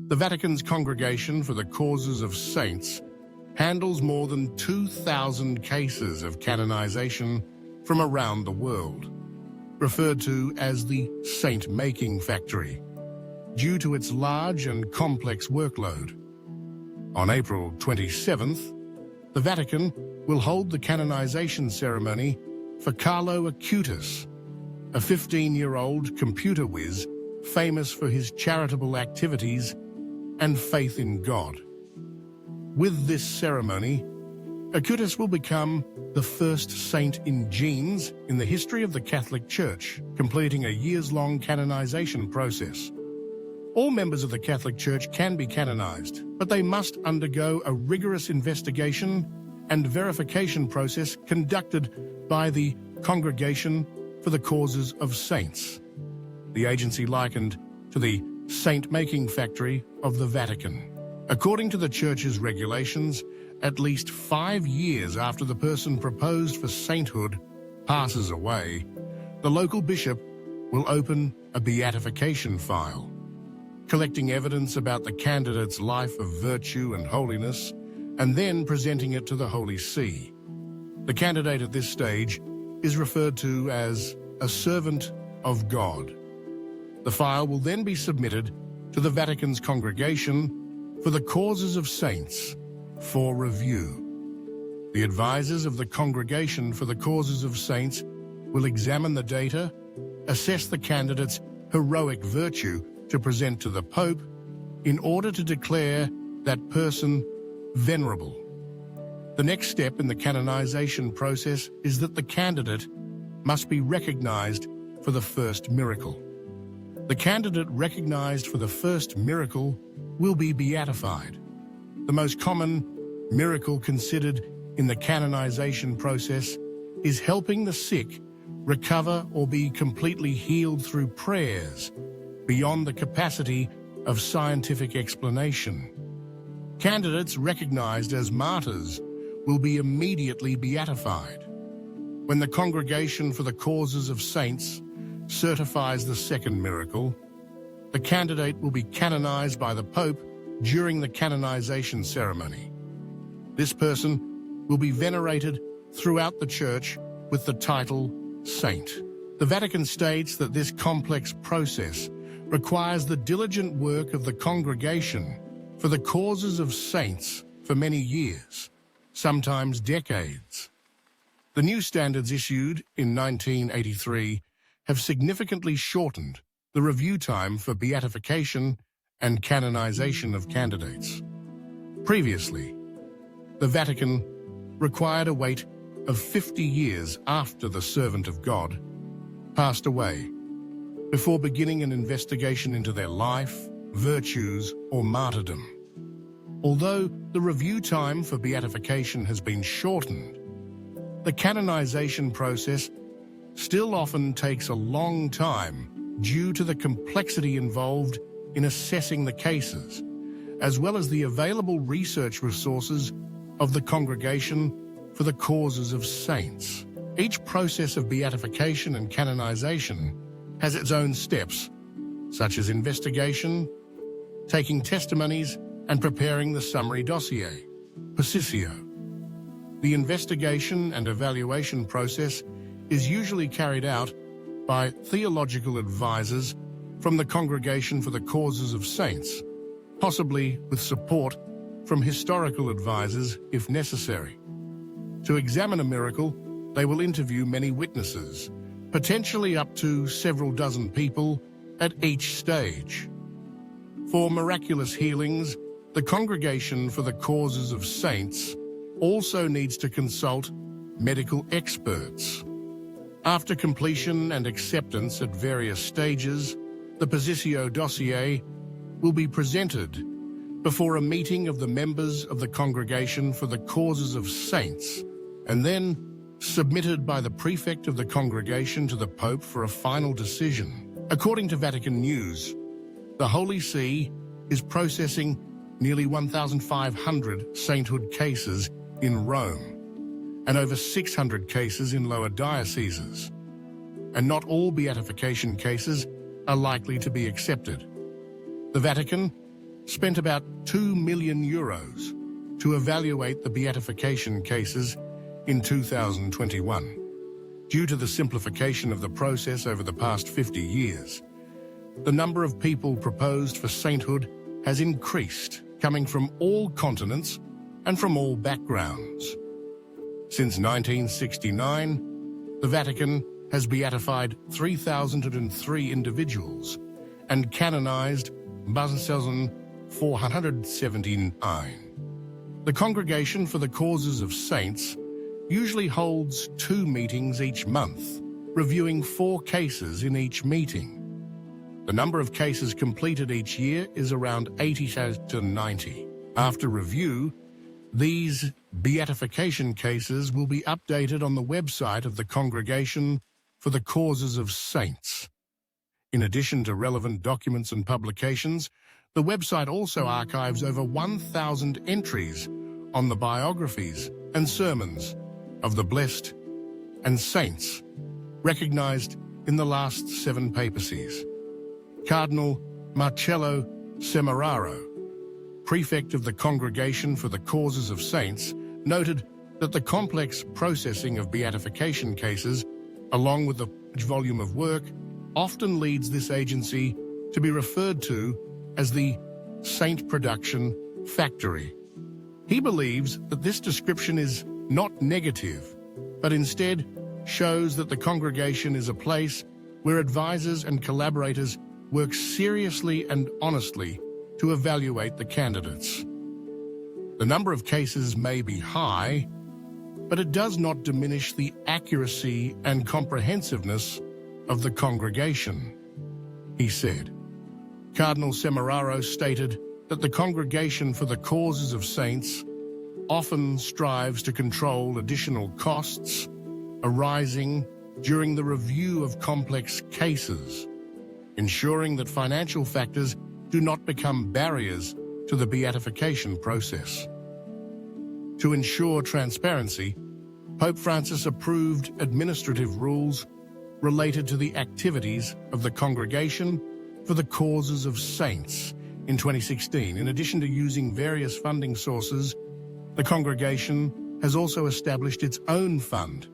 The Vatican's Congregation for the Causes of Saints handles more than 2,000 cases of canonization from around the world, referred to as the saint-making factory, due to its large and complex workload. On April 27th, the Vatican will hold the canonization ceremony for Carlo Acutis, a 15-year-old computer whiz famous for his charitable activities and faith in God. With this ceremony, Acutis will become the first saint in genes in the history of the Catholic Church, completing a years-long canonization process. All members of the Catholic Church can be canonized, but they must undergo a rigorous investigation and verification process conducted by the Congregation for the Causes of Saints, the agency likened to the saint-making factory of the Vatican. According to the Church's regulations, at least 5 years after the person proposed for sainthood passes away, the local bishop will open a beatification file, collecting evidence about the candidate's life of virtue and holiness, and then presenting it to the Holy See. The candidate at this stage is referred to as a servant of God. The file will then be submitted to the Vatican's Congregation for the Causes of Saints for review. The advisors of the Congregation for the Causes of Saints will examine the data, assess the candidate's heroic virtue to present to the Pope in order to declare that person venerable. The next step in the canonization process is that the candidate must be recognized for the first miracle. The candidate recognized for the first miracle will be beatified. The most common miracle considered in the canonization process is helping the sick recover or be completely healed through prayers beyond the capacity of scientific explanation. Candidates recognized as martyrs will be immediately beatified. When the Congregation for the Causes of Saints certifies the second miracle, the candidate will be canonized by the Pope during the canonization ceremony. This person will be venerated throughout the Church with the title Saint. The Vatican states that this complex process requires the diligent work of the Congregation for the Causes of Saints for many years, sometimes decades. The new standards issued in 1983 have significantly shortened the review time for beatification and canonization of candidates. Previously, the Vatican required a wait of 50 years after the servant of God passed away before beginning an investigation into their life, virtues, or martyrdom. Although the review time for beatification has been shortened, the canonization process still often takes a long time due to the complexity involved in assessing the cases, as well as the available research resources of the Congregation for the Causes of Saints. Each process of beatification and canonization has its own steps, such as investigation, taking testimonies, and preparing the summary dossier, Processio. The investigation and evaluation process is usually carried out by theological advisors from the Congregation for the Causes of Saints, possibly with support from historical advisors if necessary. To examine a miracle, they will interview many witnesses, potentially up to several dozen people at each stage. For miraculous healings, the Congregation for the Causes of Saints also needs to consult medical experts. After completion and acceptance at various stages, the Processio dossier will be presented before a meeting of the members of the Congregation for the Causes of Saints, and then submitted by the prefect of the congregation to the Pope for a final decision. According to Vatican News, the Holy See is processing nearly 1,500 sainthood cases in Rome and over 600 cases in lower dioceses. And not all beatification cases are likely to be accepted. The Vatican spent about €2 million to evaluate the beatification cases in 2021. Due to the simplification of the process over the past 50 years, the number of people proposed for sainthood has increased, coming from all continents and from all backgrounds. Since 1969, the Vatican has beatified 3,003 individuals and canonized 1,479. The Congregation for the Causes of Saints usually holds 2 meetings each month, reviewing 4 cases in each meeting. The number of cases completed each year is around 80 to 90. After review, these beatification cases will be updated on the website of the Congregation for the Causes of Saints. In addition to relevant documents and publications, the website also archives over 1,000 entries on the biographies and sermons of the blessed and saints recognized in the last 7 papacies. Cardinal Marcello Semeraro, prefect of the Congregation for the Causes of Saints, noted that the complex processing of beatification cases, along with the large volume of work, often leads this agency to be referred to as the Saint Production Factory. He believes that this description is not negative, but instead shows that the congregation is a place where advisors and collaborators work seriously and honestly to evaluate the candidates. The number of cases may be high, but it does not diminish the accuracy and comprehensiveness of the congregation, he said. Cardinal Semeraro stated that the Congregation for the Causes of Saints often strives to control additional costs arising during the review of complex cases, ensuring that financial factors do not become barriers to the beatification process. To ensure transparency, Pope Francis approved administrative rules related to the activities of the Congregation for the Causes of Saints in 2016. In addition to using various funding sources, the congregation has also established its own fund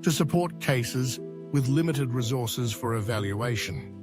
to support cases with limited resources for evaluation.